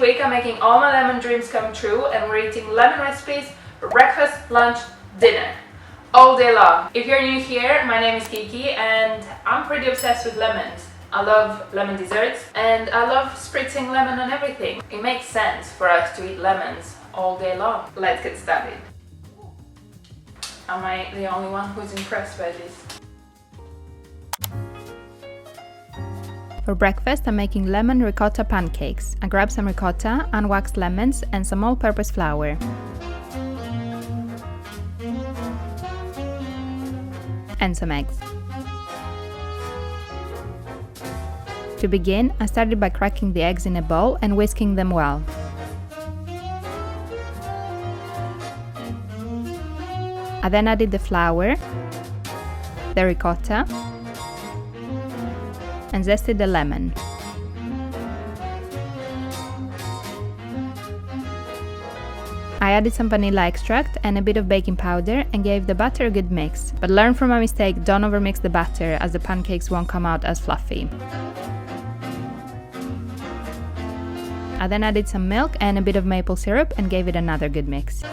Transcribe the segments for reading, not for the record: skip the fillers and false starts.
week I'm making all my lemon dreams come true, and we're eating lemon recipes for breakfast, lunch, dinner, all day long. If you're new here, my name is Kiki and I'm pretty obsessed with lemons. I love lemon desserts and I love spritzing lemon on everything. It makes sense for us to eat lemons all day long. Let's get started. Am I the only one who's impressed by this? For breakfast, I'm making lemon ricotta pancakes. I grabbed some ricotta, unwaxed lemons, and some all-purpose flour. And some eggs. To begin, I started by cracking the eggs in a bowl and whisking them well. I then added the flour, the ricotta, and zested the lemon. I added some vanilla extract and a bit of baking powder and gave the batter a good mix. But learn from my mistake, don't overmix the batter as the pancakes won't come out as fluffy. I then added some milk and a bit of maple syrup and gave it another good mix.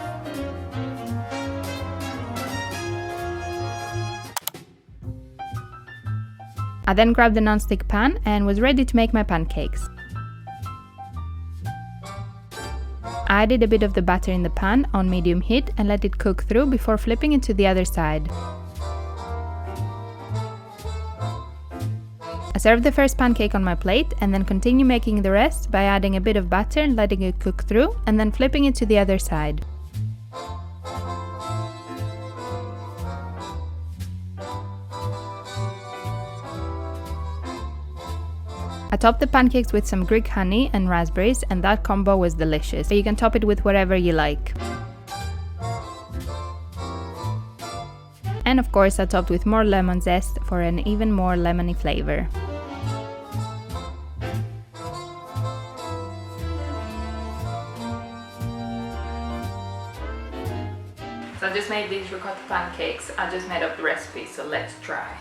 I then grabbed a non-stick pan and was ready to make my pancakes. I added a bit of the batter in the pan on medium heat and let it cook through before flipping it to the other side. I served the first pancake on my plate and then continue making the rest by adding a bit of batter and letting it cook through and then flipping it to the other side. I topped the pancakes with some Greek honey and raspberries, and that combo was delicious. You can top it with whatever you like. And of course I topped with more lemon zest for an even more lemony flavor. So I just made these ricotta pancakes. I just made up the recipe, so let's try.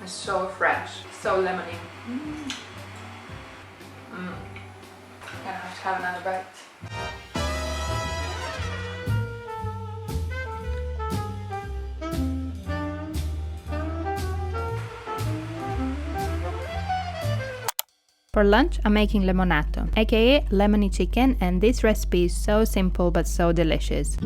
It's so fresh, so lemony. I'm gonna have to have another bite. For lunch, I'm making Lemonato, aka lemony chicken, and this recipe is so simple but so delicious.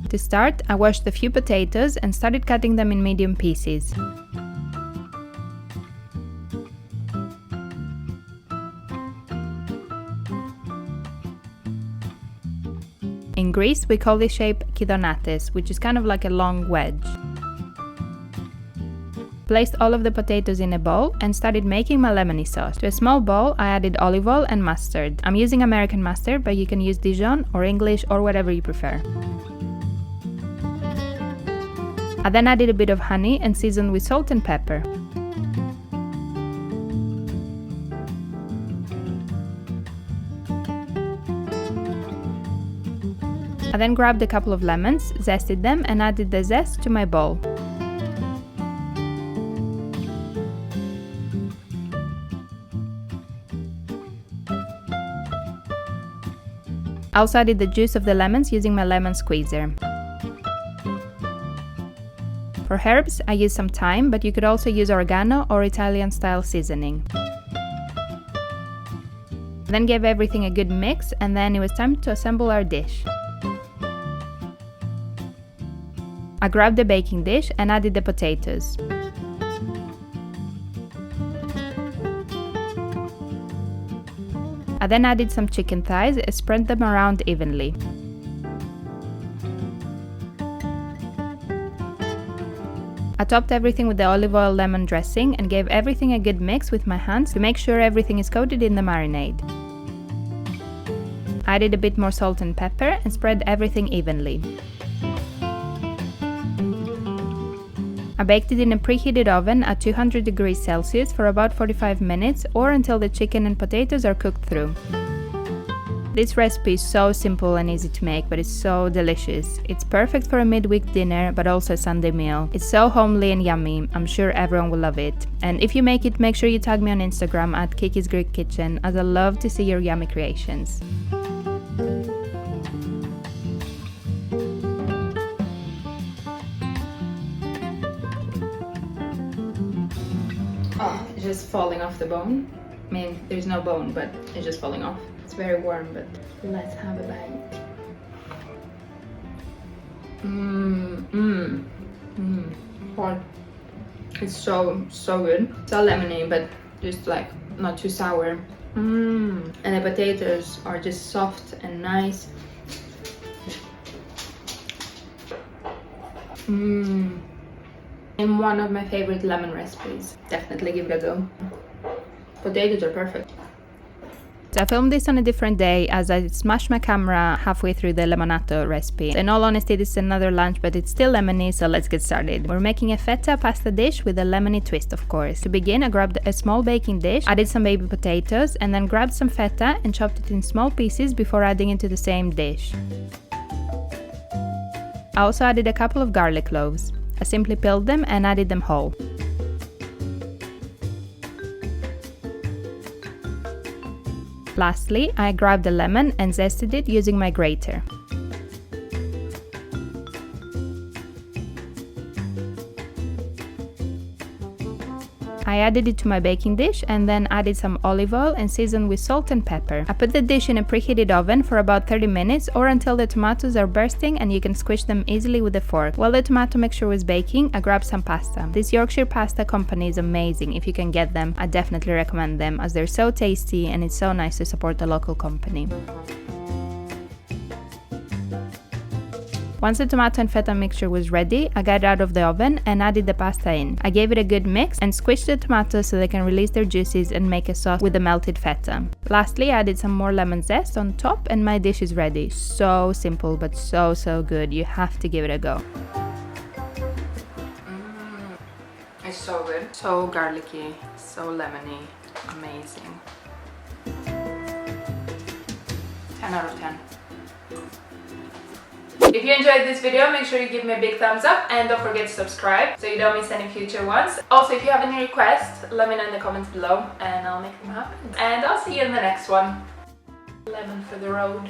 To start, I washed a few potatoes and started cutting them in medium pieces. In Greece, we call this shape kidonates, which is kind of like a long wedge. Placed all of the potatoes in a bowl and started making my lemony sauce. To a small bowl, I added olive oil and mustard. I'm using American mustard, but you can use Dijon or English or whatever you prefer. I then added a bit of honey and seasoned with salt and pepper. I then grabbed a couple of lemons, zested them and added the zest to my bowl. I also added the juice of the lemons using my lemon squeezer. For herbs, I used some thyme, but you could also use oregano or Italian-style seasoning. Then gave everything a good mix, and then it was time to assemble our dish. I grabbed the baking dish and added the potatoes. I then added some chicken thighs and spread them around evenly. I topped everything with the olive oil lemon dressing and gave everything a good mix with my hands to make sure everything is coated in the marinade. I added a bit more salt and pepper and spread everything evenly. I baked it in a preheated oven at 200 degrees Celsius for about 45 minutes or until the chicken and potatoes are cooked through. This recipe is so simple and easy to make, but it's so delicious. It's perfect for a midweek dinner, but also a Sunday meal. It's so homely and yummy. I'm sure everyone will love it. And if you make it, make sure you tag me on Instagram at kikisgreekkitchen, as I love to see your yummy creations. Oh, it's just falling off the bone. I mean, there's no bone, but it's just falling off. It's very warm, but let's have a bite. Hot. It's so good. So lemony, but just like not too sour. And the potatoes are just soft and nice. And one of my favorite lemon recipes. Definitely give it a go. Potatoes are perfect. So I filmed this on a different day as I smashed my camera halfway through the Lemonato recipe. In all honesty, this is another lunch, but it's still lemony, so let's get started. We're making a feta pasta dish with a lemony twist, of course. To begin, I grabbed a small baking dish, added some baby potatoes, and then grabbed some feta and chopped it in small pieces before adding it to the same dish. I also added a couple of garlic cloves. I simply peeled them and added them whole. Lastly, I grabbed a lemon and zested it using my grater. I added it to my baking dish and then added some olive oil and seasoned with salt and pepper. I put the dish in a preheated oven for about 30 minutes or until the tomatoes are bursting and you can squish them easily with a fork. While the tomato mixture was baking, I grabbed some pasta. This Yorkshire pasta company is amazing. If you can get them, I definitely recommend them as they're so tasty and it's so nice to support a local company. Once the tomato and feta mixture was ready, I got it out of the oven and added the pasta in. I gave it a good mix and squished the tomatoes so they can release their juices and make a sauce with the melted feta. Lastly, I added some more lemon zest on top and my dish is ready. So simple but so good. You have to give it a go. It's so good. So garlicky, so lemony. Amazing. 10 out of 10. If you enjoyed this video, make sure you give me a big thumbs up and don't forget to subscribe so you don't miss any future ones. Also, if you have any requests, let me know in the comments below and I'll make them happen. And I'll see you in the next one. Lemon for the road.